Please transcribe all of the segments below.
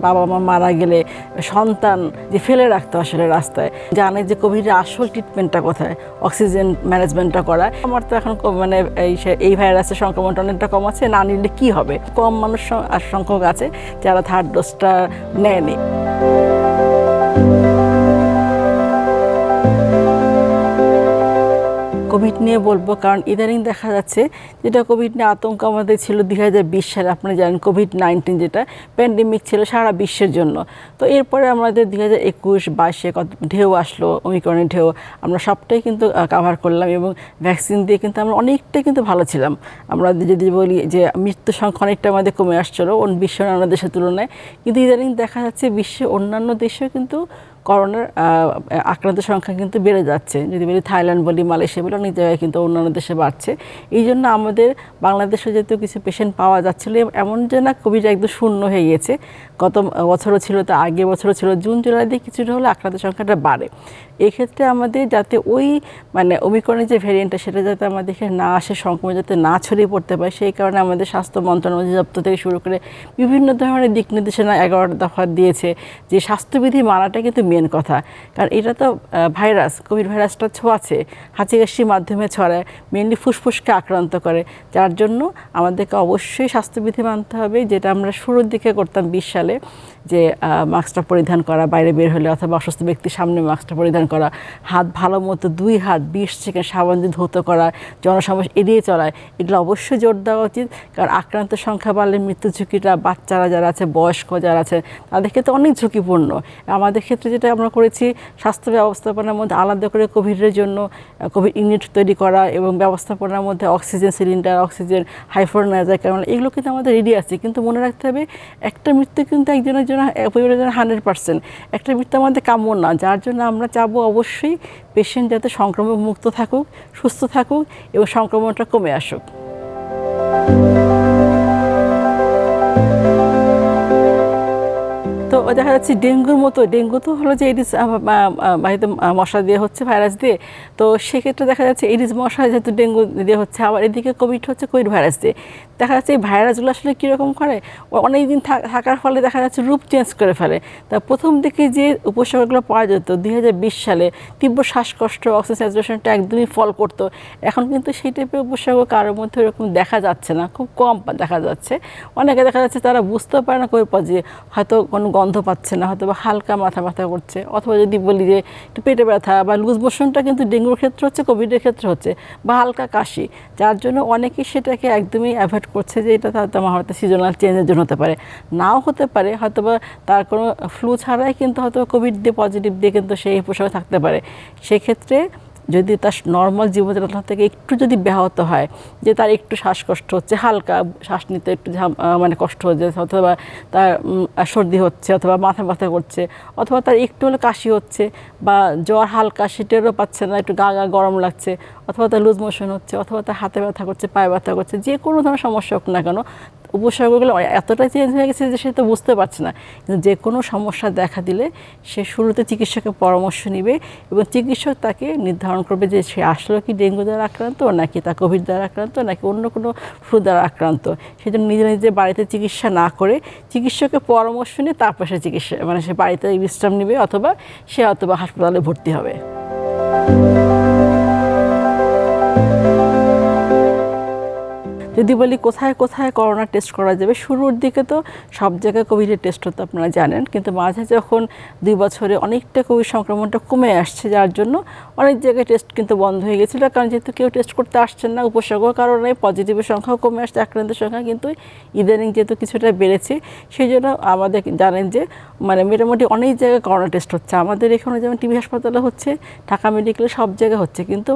বাবা মা মারা গেলে সন্তান যে ফেলে রাখতো আসলে রাস্তায়, জানে যে কোভিডের আসল ট্রিটমেন্টটা কোথায়, অক্সিজেন ম্যানেজমেন্টটা করা। আমার তো এখন মানে এই ভাইরাসের সংক্রমণটা অনেকটা কম আছে, না নিলে কী হবে, কম মানুষ সংখ্যক আছে যারা থার্ড ডোজটা নেয়নি। কোভিড নিয়ে বলবো, কারণ ইদানিং দেখা যাচ্ছে যেটা কোভিড নিয়ে আতঙ্ক আমাদের ছিল 2020 সালে, আপনি জানেন কোভিড-19 যেটা প্যান্ডেমিক ছিল সারা বিশ্বের জন্য। তো এরপরে আমাদের 2021-22-এ কত ঢেউ আসলো, ওমিক্রনের ঢেউ, আমরা সবটাই কিন্তু কাভার করলাম এবং ভ্যাকসিন দিয়ে কিন্তু আমরা অনেকটাই কিন্তু ভালো ছিলাম। আমরা যদি বলি যে মৃত্যু সংখ্যা অনেকটা আমাদের কমে আসছিলো বিশ্বের অন্যান্য দেশের তুলনায়, কিন্তু ইদানিং দেখা যাচ্ছে বিশ্বের অন্যান্য দেশেও কিন্তু করোনার আক্রান্তের সংখ্যা কিন্তু বেড়ে যাচ্ছে। যদি বলি থাইল্যান্ড বলি, মালয়েশিয়া বলি, অনেক জায়গায় কিন্তু অন্যান্য দেশে বাড়ছে। এই জন্য আমাদের বাংলাদেশে যেহেতু কিছু পেশেন্ট পাওয়া যাচ্ছিলো, এমন যে না কোভিড একদম শূন্য হয়ে গেছে, গত বছরও ছিল, তো আগের বছরও ছিল, জুন জুলাই দিয়ে কিছুটা হলে আক্রান্তের সংখ্যাটা বাড়ে। এক্ষেত্রে আমাদের যাতে ওই মানে ওমিক্রনের যে ভ্যারিয়েন্টটা সেটা যাতে আমাদের এখানে না আসে, সংক্রমণ যাতে না ছড়িয়ে পড়তে পারে, সেই কারণে আমাদের স্বাস্থ্য মন্ত্রণালয় অধিদপ্তর থেকে শুরু করে বিভিন্ন ধরনের দিক নির্দেশনা 11 দফা দিয়েছে যে স্বাস্থ্যবিধি মানাটা কিন্তু মেন কথা। কারণ এটা তো ভাইরাস, কোভিড ভাইরাসটা ছোঁয়াছে, হাঁচি কাশির মাধ্যমে ছড়ায়, মেনলি ফুসফুসকে আক্রান্ত করে, যার জন্য আমাদেরকে অবশ্যই স্বাস্থ্যবিধি মানতে হবে, যেটা আমরা শুরুর দিকে করতাম 20 সালে, যে মাস্কটা পরিধান করা বাইরে বের হলে, অথবা অসুস্থ ব্যক্তির সামনে মাস্কটা পরিধান করা, হাত ভালো মতো 2 হাত 20 সেকেন্ড সাবান দিয়ে ধৌত করা, জনসমাবেশ এড়িয়ে চলায়, এগুলো অবশ্যই জোর দেওয়া উচিত। কারণ আক্রান্তের সংখ্যা বাড়লে মৃত্যু ঝুঁকিটা, বাচ্চারা যারা আছে, বয়স্ক যারা আছে, তাদের ক্ষেত্রে অনেক ঝুঁকিপূর্ণ। আমাদের ক্ষেত্রে যেটা আমরা করেছি, স্বাস্থ্য ব্যবস্থাপনার মধ্যে আলাদা করে কোভিডের জন্য কোভিড ইউনিট তৈরি করা এবং ব্যবস্থাপনার মধ্যে অক্সিজেন সিলিন্ডার, অক্সিজেন হাইফ্লোনাইজার, কারণ এগুলো কিন্তু আমাদের রেডি আছে। কিন্তু মনে রাখতে হবে, একটা মৃত্যু কিন্তু একজনের জন্য, পরিবারের জন্য 100%, একটা মৃত্যু আমাদের কাম্য না, যার জন্য আমরা চাবো অবশ্যই পেশেন্ট যাতে সংক্রমণ মুক্ত থাকুক, সুস্থ থাকুক এবং সংক্রমণটা কমে আসুক। তো দেখা যাচ্ছে ডেঙ্গুর মতো, ডেঙ্গু তো হলো যে এডিস বাহিত মশা দিয়ে হচ্ছে, ভাইরাস দিয়ে, তো সেক্ষেত্রে দেখা যাচ্ছে এডিস মশা যেহেতু ডেঙ্গু দিয়ে হচ্ছে, আবার এদিকে কোভিড হচ্ছে কোভিড ভাইরাস দিয়ে। দেখা যাচ্ছে এই ভাইরাসগুলো আসলে কীরকম করে, অনেক দিন থাকার ফলে দেখা যাচ্ছে রূপ চেঞ্জ করে ফেলে। তা প্রথম দিকে যে উপসর্গগুলো পাওয়া যেত 2020 সালে, তীব্র শ্বাসকষ্ট, অক্সিজেন স্যাচুরেশনটা একদমই ফল করতো, এখন কিন্তু সেই টাইপের উপসর্গ কারোর মধ্যে এরকম দেখা যাচ্ছে না, খুব কম দেখা যাচ্ছে। অনেকে দেখা যাচ্ছে তারা বুঝতেও পারে না কোভিড পজিটিভ, হয়তো কোনো গন্ধ পাচ্ছে না, হয়তো বা হালকা মাথা ব্যথা করছে, অথবা যদি বলি যে একটু পেটে ব্যথা বা লুজ মোশনটা কিন্তু ডেঙ্গুর ক্ষেত্রে হচ্ছে, কোভিডের ক্ষেত্রে হচ্ছে, বা হালকা কাশি, যার জন্য অনেকেই সেটাকে একদমই অ্যাভয়েড করছে যে এটা আমার হয়তো সিজনাল চেঞ্জের জন্য হতে পারে, নাও হতে পারে, হয়তো বা তার কোনো ফ্লু ছাড়াই কিন্তু হয়তো কোভিড দিয়ে পজিটিভ দিয়ে কিন্তু সেই উপসর্গ থাকতে পারে। সেক্ষেত্রে যদি তার নর্মাল জীবনযাত্রা থেকে একটু যদি ব্যাহত হয়, যে তার একটু শ্বাসকষ্ট হচ্ছে, হালকা শ্বাস নিতে একটু মানে কষ্ট হচ্ছে, অথবা তার সর্দি হচ্ছে, অথবা মাথা ব্যথা করছে, অথবা তার একটু হলে কাশি হচ্ছে, বা জ্বর হালকা সেটারও পাচ্ছে না, একটু গা গরম লাগছে, অথবা তার লুজ মোশন হচ্ছে, অথবা তার হাতে ব্যথা করছে, পায়ে ব্যথা করছে, যে কোনো ধরনের সমস্যা হোক না কেন, উপসর্গগুলো এতটাই চেঞ্জ হয়ে গেছে যে সে তো বুঝতে পারছে না। কিন্তু যে কোনো সমস্যা দেখা দিলে সে শুরুতে চিকিৎসকের পরামর্শ নেবে এবং চিকিৎসক তাকে নির্ধারণ করবে যে সে আসলে কি ডেঙ্গু দ্বারা আক্রান্ত, নাকি তা কোভিড দ্বারা আক্রান্ত, নাকি অন্য কোনো ফ্লু দ্বারা আক্রান্ত। সেজন্য নিজে নিজে বাড়িতে চিকিৎসা না করে চিকিৎসকের পরামর্শ নিয়ে তারপর সে চিকিৎসা মানে সে বাড়িতে বিশ্রাম নেবে, অথবা সে অথবা হাসপাতালে ভর্তি হবে। যদি বলি কোথায় কোথায় করোনা টেস্ট করা যাবে, শুরুর দিকে তো সব জায়গায় কোভিডের টেস্ট হতো, আপনারা জানেন, কিন্তু মাঝে যখন 2 বছরে অনেকটা কোভিড সংক্রমণটা কমে আসছে, যার জন্য অনেক জায়গায় টেস্ট কিন্তু বন্ধ হয়ে গেছিলো, কারণ যেহেতু কেউ টেস্ট করতে আসছেন না, উপসর্গের কারণে পজিটিভের সংখ্যাও কমে আসছে, আক্রান্তের সংখ্যা কিন্তু ইদানিং যেহেতু কিছুটা বেড়েছে, সেই জন্য আমাদের জানেন যে মানে মোটামুটি অনেক জায়গায় করোনা টেস্ট হচ্ছে। আমাদের এখানে যেমন টিবি হাসপাতালে হচ্ছে, ঢাকা মেডিকেলে, সব জায়গায় হচ্ছে। কিন্তু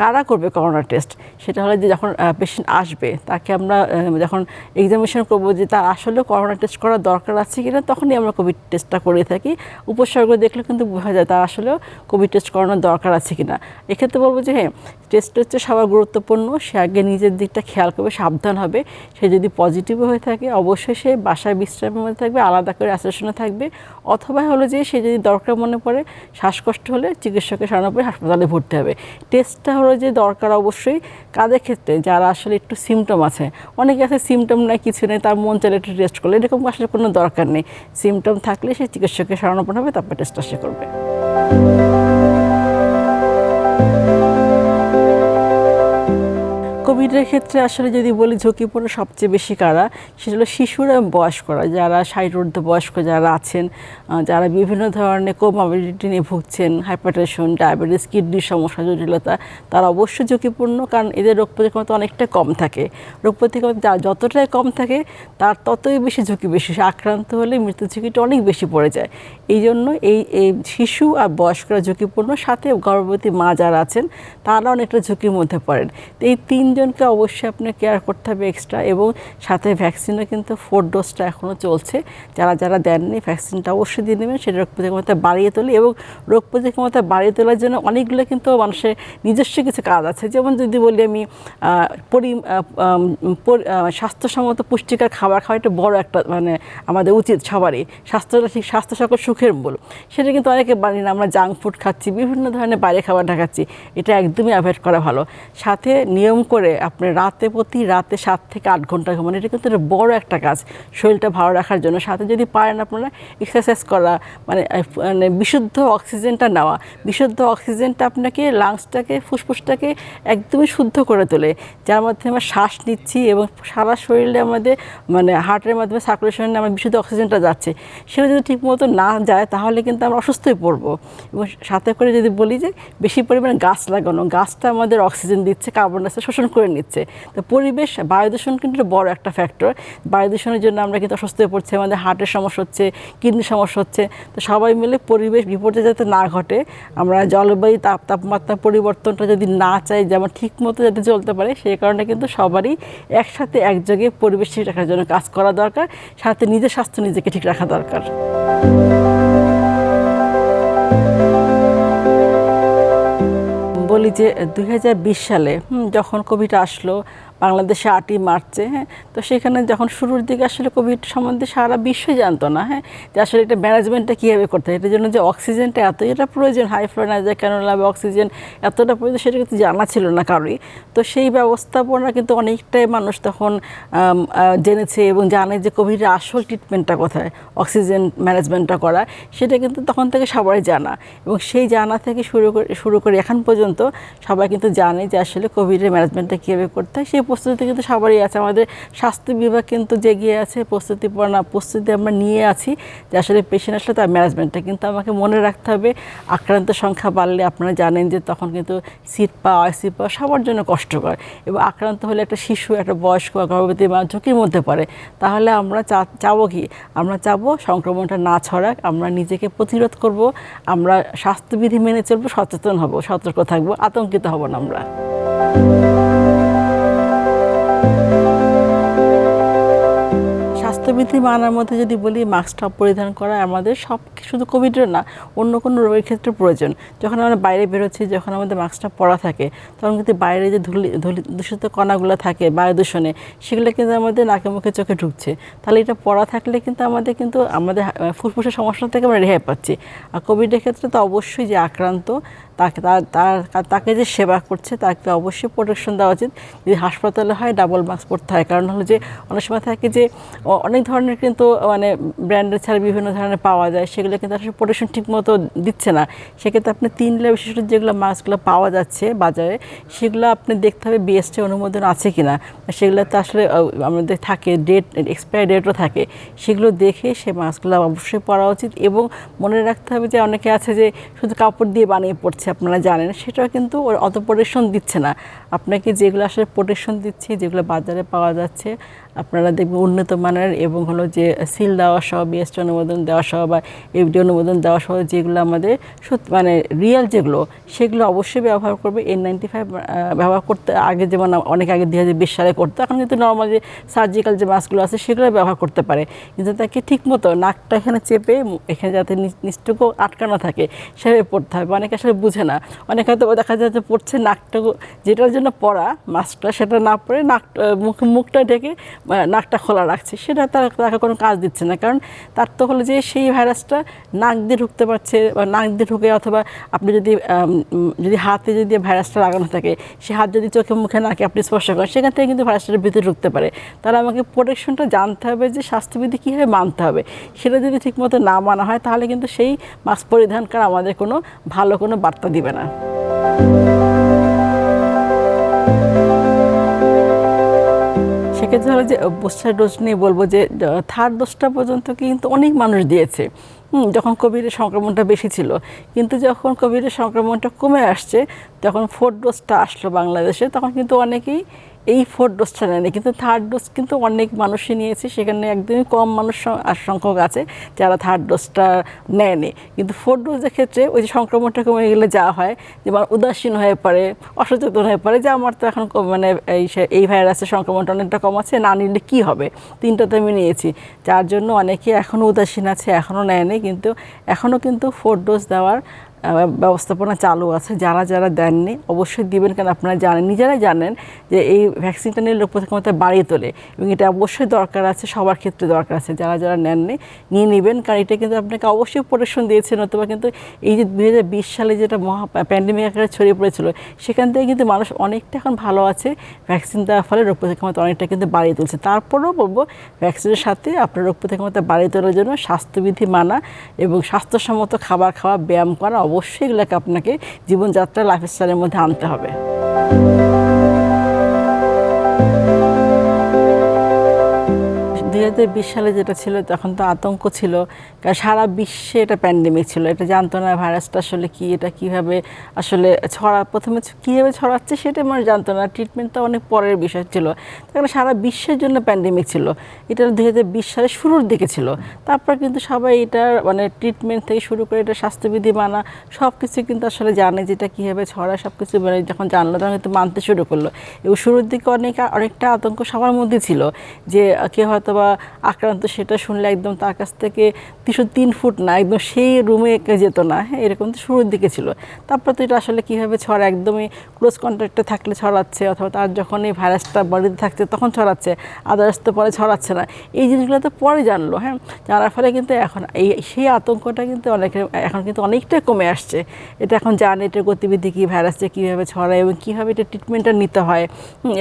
কারা করবে করোনা টেস্ট, সেটা হলে যে যখন পেশেন্ট আসবে তাকে আমরা যখন এক্সামিনেশন করবো যে তার আসলে করোনা টেস্ট করার দরকার আছে কিনা, তখনই আমরা কোভিড টেস্টটা করে থাকি। উপসর্গ দেখলে কিন্তু বোঝা যায় তার আসলেও কোভিড টেস্ট করানোর দরকার আছে কিনা। এক্ষেত্রে বলবো যে হ্যাঁ, টেস্ট হচ্ছে সবার গুরুত্বপূর্ণ, সে আগে নিজের দিকটা খেয়াল করবে, সাবধান হবে। সে যদি পজিটিভ হয়ে থাকে অবশ্যই সে বাসায় বিশ্রামের মধ্যে থাকবে, আলাদা করে আইসোলেশনে থাকবে, অথবা হলো যে সে যদি দরকার মনে পড়ে, শ্বাসকষ্ট হলে চিকিৎসকের শরণাপন্ন হাসপাতালে ভর্তি হবে। টেস্টটা হলো যে দরকার অবশ্যই কাদের ক্ষেত্রে, যারা আসলে একটু সিমটম আছে, অনেকে আছে সিমটম নাই কিছু নেই, তার মন চাইলে একটু টেস্ট করলে, এরকম আসলে কোনো দরকার নেই। সিমটম থাকলে সে চিকিৎসককে শরণাপন্ন হবে, তারপর টেস্টটা সে করবে। কোভিডের ক্ষেত্রে আসলে যদি বলি ঝুঁকিপূর্ণ সবচেয়ে বেশি কারা, সেটা হলো শিশুরা এবং বয়স্করা, যারা 60 ঊর্ধ্ব বয়স্ক যারা আছেন, যারা বিভিন্ন ধরনের কোমরবিডিটি নিয়ে ভুগছেন, হাইপারটেনশন, ডায়াবেটিস, কিডনির সমস্যা, জটিলতা, তারা অবশ্যই ঝুঁকিপূর্ণ, কারণ এদের রোগ প্রতিরোধ অনেকটা কম থাকে। রোগ প্রতিরোধ যতটাই কম থাকে তার ততই বেশি ঝুঁকি বেশি, আক্রান্ত হলে মৃত্যু ঝুঁকিটা অনেক বেশি পড়ে যায়। এই জন্য এই শিশু আর বয়স্করা ঝুঁকিপূর্ণ, সাথে গর্ভবতী মা যারা আছেন তারা অনেকটা ঝুঁকির মধ্যে পড়েন। তো এই তিনজনকে অবশ্যই আপনার কেয়ার করতে হবে এক্সট্রা, এবং সাথে ভ্যাকসিনও কিন্তু 4 ডোজটা এখনও চলছে। যারা দেননি ভ্যাকসিনটা অবশ্যই দিয়ে নেবেন, সেটা রোগ প্রতিরোধ ক্ষমতা বাড়িয়ে তোলে। এবং রোগ প্রতিরোধ ক্ষমতা বাড়িয়ে তোলার জন্য অনেকগুলো কিন্তু মানুষের নিজস্ব কিছু কাজ আছে। যেমন যদি বলি আমি স্বাস্থ্যসম্মত পুষ্টিকর খাবার খাওয়া একটা বড় একটা মানে আমাদের উচিত সবারই। স্বাস্থ্যটা ঠিক, স্বাস্থ্য সকল সুখের মূল। সেটা কিন্তু অনেকে বাড়ি না, আমরা জাঙ্ক ফুড খাচ্ছি, বিভিন্ন ধরনের বাইরে খাবারটা খাচ্ছি, এটা একদমই অ্যাভয়েড করা ভালো। সাথে নিয়ম করে আপনি প্রতি রাতে 7 থেকে 8 ঘন্টা ঘুমান, এটা কিন্তু বড় একটা কাজ শরীরটা ভালো রাখার জন্য। সাথে যদি পারেন আপনারা এক্সারসাইজ করা, মানে বিশুদ্ধ অক্সিজেনটা নেওয়া। বিশুদ্ধ অক্সিজেনটা আপনাকে লাংসটাকে, ফুসফুসটাকে একদমই শুদ্ধ করে তোলে, যার মাধ্যমে আমরা শ্বাস নিচ্ছি এবং সারা শরীরে আমাদের মানে হার্টের মাধ্যমে সার্কুলেশনে আমার বিশুদ্ধ অক্সিজেনটা যাচ্ছে। সেটা যদি ঠিকমতো না যায় তাহলে কিন্তু আমরা অসুস্থ হয়ে পড়বো। এবং সাথে করে যদি বলি যে বেশি পরিমাণে গাছ লাগানো, গাছটা আমাদের অক্সিজেন দিচ্ছে, কার্বন ডাইঅক্সাইড শোষণ করে নিচ্ছে। তো পরিবেশ, বায়ু দূষণ কিন্তু বড় একটা ফ্যাক্টর। বায়ু দূষণের জন্য আমরা কিন্তু অসুস্থ হয়ে পড়ছি, আমাদের হার্টের সমস্যা হচ্ছে, কিডনির সমস্যা হচ্ছে। তো সবাই মিলে পরিবেশ বিপর্যয় যাতে না ঘটে, আমরা জলবায়ু তাপমাত্রা পরিবর্তনটা যদি না চাই, যেমন ঠিক মতো যাতে চলতে পারে, সেই কারণে কিন্তু সবারই একসাথে একযোগে পরিবেশ ঠিক রাখার জন্য কাজ করা দরকার। সাথে নিজের স্বাস্থ্য নিজেকে ঠিক রাখা দরকার। বলি যে 2020 সালে যখন কোভিড আসলো বাংলাদেশে 8ই মার্চে, তো সেখানে যখন শুরুর দিকে আসলে কোভিড সম্বন্ধে সারা বিশ্বই জানতো না, যে আসলে এটা ম্যানেজমেন্টটা কীভাবে করতে হয়, এটার জন্য যে অক্সিজেনটা এটা প্রয়োজন, হাই ফ্লো নাইজার ক্যানুলা অক্সিজেন এতটা প্রয়োজন, সেটা কিন্তু জানা ছিল না কারোই। তো সেই ব্যবস্থাপনা কিন্তু অনেকটাই মানুষ তখন জেনেছে এবং জানে যে কোভিডের আসল ট্রিটমেন্টটা কোথায়, অক্সিজেন ম্যানেজমেন্টটা করা, সেটা কিন্তু তখন থেকে সবাই জানা। এবং সেই জানা থেকে শুরু করে এখন পর্যন্ত সবাই কিন্তু জানে যে আসলে কোভিডের ম্যানেজমেন্টটা কীভাবে করতে হয়। সেই প্রস্তুতি কিন্তু সবারই আছে, আমাদের স্বাস্থ্য বিভাগ কিন্তু জেগিয়ে আছে, প্রস্তুতি আমরা নিয়ে আছি যে আসলে পেশেন্ট আসলে তার ম্যানেজমেন্টটা কিন্তু আমাকে মনে রাখতে হবে। আক্রান্ত সংখ্যা বাড়লে আপনারা জানেন যে তখন কিন্তু সিট পাওয়া, আইসি পাওয়া সবার জন্য কষ্টকর। এবং আক্রান্ত হলে একটা শিশু, একটা বয়স্ক, গর্ভবতী মা ঝুঁকির মধ্যে পড়ে। তাহলে আমরা চাবো কি? আমরা চাবো সংক্রমণটা না ছড়াক, আমরা নিজেকে প্রতিরোধ করব, আমরা স্বাস্থ্যবিধি মেনে চলবো, সচেতন হব, সতর্ক থাকবো, আতঙ্কিত হব না আমরা। স্বাস্থ্যবিধি মানার মধ্যে যদি বলি, মাস্কটা পরিধান করা আমাদের শুধু কোভিডের না, অন্য কোনো রোগের ক্ষেত্রে প্রয়োজন। যখন আমরা বাইরে বেরোচ্ছি, যখন আমাদের মাস্কটা পরা থাকে, তখন কিন্তু বাইরে যে দূষিত কণাগুলো থাকে বায়ু দূষণে, সেগুলো কিন্তু আমাদের নাকে মুখে চোখে ঢুকছে। তাহলে এটা পরা থাকলে কিন্তু আমাদের ফুসফুসের সমস্যা থেকে আমরা রেহাই পাচ্ছি। আর কোভিডের ক্ষেত্রে তো অবশ্যই যে আক্রান্ত তাকে যে সেবা করছে তাকে অবশ্যই প্রোটেকশন দেওয়া উচিত। যদি হাসপাতালে হয় ডাবল মাস্ক পরতে হয়, কারণ হলো যে অনেক সময় থাকে যে অনেক ধরনের কিন্তু মানে ব্র্যান্ডের ছাড়া বিভিন্ন ধরনের পাওয়া যায়, সেগুলো কিন্তু আসলে প্রোটেকশন ঠিক মতো দিচ্ছে না। সেক্ষেত্রে আপনি 3 লেয়ার বিশিষ্ট যেগুলো মাস্কগুলো পাওয়া যাচ্ছে বাজারে, সেগুলো আপনি দেখতে হবে বিএসটি অনুমোদন আছে কিনা। সেগুলোতে আসলে আমাদের থাকে এক্সপায়ারি ডেটও থাকে, সেগুলো দেখে সে মাস্কগুলো অবশ্যই পরা উচিত। এবং মনে রাখতে হবে যে অনেকে আছে যে শুধু কাপড় দিয়ে বানিয়ে পড়ছে, আপনারা জানেন, সেটাও কিন্তু অত প্রোটেকশন দিচ্ছে না। আপনাকে যেগুলো আসলে প্রোটেকশন দিচ্ছে, যেগুলো বাজারে পাওয়া যাচ্ছে, আপনারা দেখবেন উন্নত মানের এবং হলো যে সিল দেওয়া সহ, বিএসটি অনুমোদন দেওয়া সহ বা এফডি অনুমোদন দেওয়া সহ যেগুলো আমাদের মানে রিয়েল যেগুলো, সেগুলো অবশ্যই ব্যবহার করবে। N95 ব্যবহার করতে আগে যেমন অনেক আগে 2020 সালে করতো, এখন কিন্তু নর্মাল যে সার্জিক্যাল যে মাস্কগুলো আছে সেগুলো ব্যবহার করতে পারে। কিন্তু তাকে ঠিকমতো নাকটা এখানে চেপে এখানে যাতে নিচটুকু আটকানো থাকে সেভাবে পড়তে হবে। অনেকে আসলে বুঝে না, অনেকে হয়তো দেখা যায় যে পড়ছে নাকটুকু, যেটার জন্য পরা মাস্কটা সেটা না পরে মুখটা ঢেকে নাকটা খোলা রাখছে, সেটা তাকে কোনো কাজ দিচ্ছে না। কারণ তার তো হলো যে সেই ভাইরাসটা নাক দিয়ে ঢুকতে পারছে, বা নাক দিয়ে ঢুকে, অথবা আপনি যদি হাতে যদি ভাইরাসটা লাগানো থাকে, সে হাত যদি চোখে মুখে নাকে আপনি স্পর্শ করেন, সেখান থেকে কিন্তু ভাইরাসটার ভিতরে ঢুকতে পারে। তাহলে আমাকে প্রোটেকশনটা জানতে হবে যে স্বাস্থ্যবিধি কীভাবে মানতে হবে। সেটা যদি ঠিকমতো না মানা হয়, তাহলে কিন্তু সেই মাস্ক পরিধান করা আমাদের কোনো ভালো কোনো বার্তা দিবে না। সেক্ষেত্রে হলো যে বুস্টার ডোজ নিয়ে বলবো যে 3rd ডোজটা পর্যন্ত কিন্তু অনেক মানুষ দিয়েছে যখন কোভিডের সংক্রমণটা বেশি ছিল। কিন্তু যখন কোভিডের সংক্রমণটা কমে আসছে, যখন 4th ডোজটা আসলো বাংলাদেশে, তখন কিন্তু অনেকেই এই 4th ডোজটা নেয়নি, কিন্তু 3rd ডোজ কিন্তু অনেক মানুষই নিয়েছে। সেখানে একদমই কম মানুষ সংখ্যক আছে যারা 3rd ডোজটা নেয়নি। কিন্তু 4th ডোজের ক্ষেত্রে ওই যে সংক্রমণটা কমে গেলে যা হয়, যে উদাসীন হয়ে পড়ে, অসচেতন হয়ে পড়ে, যে আমার তো এখন মানে এই ভাইরাসের সংক্রমণটা অনেকটা কম আছে, না নিলে কী হবে, 3টা তো আমি নিয়েছি। যার জন্য অনেকে এখনও উদাসীন আছে, এখনও নেয়নি। কিন্তু এখনও কিন্তু 4th ডোজ দেওয়ার ব্যবস্থাপনা চালু আছে। যারা যারা দেননি অবশ্যই দিবেন, কারণ আপনারা জানেন, নিজেরাই জানেন যে এই ভ্যাকসিনটা নিয়ে রোগ প্রতিরোধ ক্ষমতা বাড়িয়ে তোলে, এবং এটা অবশ্যই দরকার আছে, সবার ক্ষেত্রে দরকার আছে। যারা যারা নেননি নিয়ে নেবেন, কারণ এটা কিন্তু আপনাকে অবশ্যই প্রোটেকশন দিয়েছে। নতুবা কিন্তু এই যে 2020 সালে যেটা প্যান্ডেমিক আকারে ছড়িয়ে পড়েছিল, সেখান থেকে কিন্তু মানুষ অনেকটা এখন ভালো আছে। ভ্যাকসিন দেওয়ার ফলে রোগ প্রতিরোধ ক্ষমতা অনেকটা কিন্তু বাড়িয়ে তুলছে। তারপরেও বলবো, ভ্যাকসিনের সাথে আপনার রোগ প্রতিরোধ ক্ষমতা বাড়িয়ে তোলার জন্য স্বাস্থ্যবিধি মানা এবং স্বাস্থ্যসম্মত খাবার খাওয়া, ব্যায়াম করা, অবশ্যই এগুলোকে আপনাকে জীবনযাত্রা লাইফস্টাইলের মধ্যে আনতে হবে। 2020 সালে যেটা ছিল, তখন তো আতঙ্ক ছিল, কারণ সারা বিশ্বে এটা প্যান্ডেমিক ছিল। এটা জানতো না ভাইরাসটা আসলে কি, এটা কীভাবে আসলে প্রথমে কীভাবে ছড়াচ্ছে সেটা মানুষ জানতো না। ট্রিটমেন্ট তো অনেক পরের বিষয় ছিল, কারণ সারা বিশ্বের জন্য প্যান্ডেমিক ছিল। এটা 2020 সালের শুরুর দিকে ছিল। তারপর কিন্তু সবাই এটার মানে ট্রিটমেন্ট থেকে শুরু করে এটা স্বাস্থ্যবিধি মানা সব কিছু কিন্তু আসলে জানে, যেটা কীভাবে ছড়ায় সব কিছু মানে যখন জানলো, তখন কিন্তু মানতে শুরু করলো। এবং শুরুর দিকে অনেকটা আতঙ্ক সবার মধ্যে ছিল, যে কেউ হয়তো বা আক্রান্ত, সেটা শুনলে একদম তার কাছ থেকে 303 ফুট না, একদম সেই রুমে যেত না। হ্যাঁ, এরকম তো শুরুর দিকে ছিল। তারপর তো এটা আসলে কীভাবে ছড়ায়, একদমই ক্লোজ কন্ট্যাক্টে থাকলে ছড়াচ্ছে, অথবা তার যখন এই ভাইরাসটা বডিতে থাকছে তখন ছড়াচ্ছে, আদার্স তো পরে ছড়াচ্ছে না। এই জিনিসগুলো তো পরে জানলো। হ্যাঁ, জানার ফলে কিন্তু এখন সেই আতঙ্কটা কিন্তু এখন কিন্তু অনেকটাই কমে আসছে। এটা এখন জানে এটার গতিবিধি কী, ভাইরাসটা কীভাবে ছড়ায় এবং কীভাবে এটা ট্রিটমেন্টটা নিতে হয়,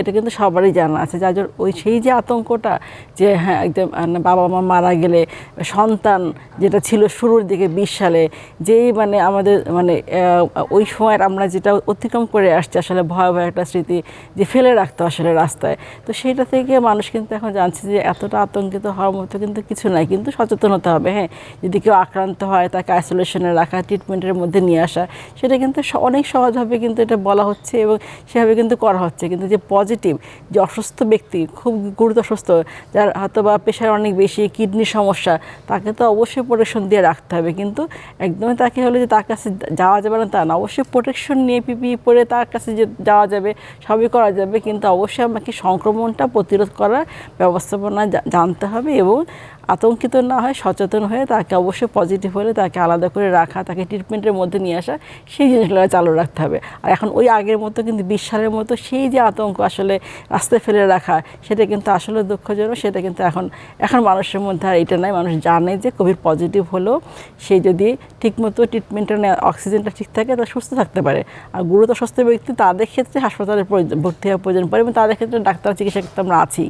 এটা কিন্তু সবারই জানা আছে। যার জন্য সেই যে আতঙ্কটা, যে হ্যাঁ একদম বাবা মা মারা গেলে সন্তান যেটা ছিল শুরুর দিকে 20 সালে, যেই মানে আমাদের মানে ওই সময়ের আমরা যেটা অতিক্রম করে আসছে, আসলে ভয়াবহ একটা স্মৃতি, যে ফেলে রাখতো আসলে রাস্তায়। তো সেটা থেকে মানুষ কিন্তু এখন জানছে যে এতটা আতঙ্কিত হওয়ার মতো কিন্তু কিছু নাই, কিন্তু সচেতন হতে হবে। হ্যাঁ, যদি কেউ আক্রান্ত হয় তাকে আইসোলেশনে রাখা, ট্রিটমেন্টের মধ্যে নিয়ে আসা, সেটা কিন্তু অনেক সহজভাবে কিন্তু এটা বলা হচ্ছে এবং সেভাবে কিন্তু করা হচ্ছে। কিন্তু যে পজিটিভ, যে অসুস্থ ব্যক্তি, খুব গুরুতর অসুস্থ, যার হয়তো বা প্রেশার অনেক বেশি, কিডনির সমস্যা, তাকে তো অবশ্যই প্রোটেকশন দিয়ে রাখতে হবে। কিন্তু একদমই তাকে হলে যে তার কাছে যাওয়া যাবে না তা না, অবশ্যই প্রোটেকশন নিয়ে পিপিই পরে তার কাছে যে যাওয়া যাবে, সবই করা যাবে। কিন্তু অবশ্যই আমাকে সংক্রমণটা প্রতিরোধ করার ব্যবস্থাপনা জানতে হবে এবং আতঙ্কিত না হয় সচেতন হয়ে তাকে অবশ্যই পজিটিভ হলে তাকে আলাদা করে রাখা, তাকে ট্রিটমেন্টের মধ্যে নিয়ে আসা, সেই জিনিসগুলো চালু রাখতে হবে। আর এখন ওই আগের মতো কিন্তু 20 সালের মতো সেই যে আতঙ্ক আসলে রাস্তায় ফেলে রাখা, সেটা কিন্তু আসলে দুঃখজনক। সেটা কিন্তু এখন মানুষের মধ্যে আর এটা নাই। মানুষ জানে যে কোভিড পজিটিভ হলেও সে যদি ঠিকমতো ট্রিটমেন্টটা নেয়, অক্সিজেনটা ঠিক থাকে, তা সুস্থ থাকতে পারে। আর গুরুতর অসুস্থ ব্যক্তি, তাদের ক্ষেত্রে হাসপাতালে ভর্তি হওয়ার প্রয়োজন পড়ে এবং তাদের ক্ষেত্রে ডাক্তার চিকিৎসা করতে আমরা আছি।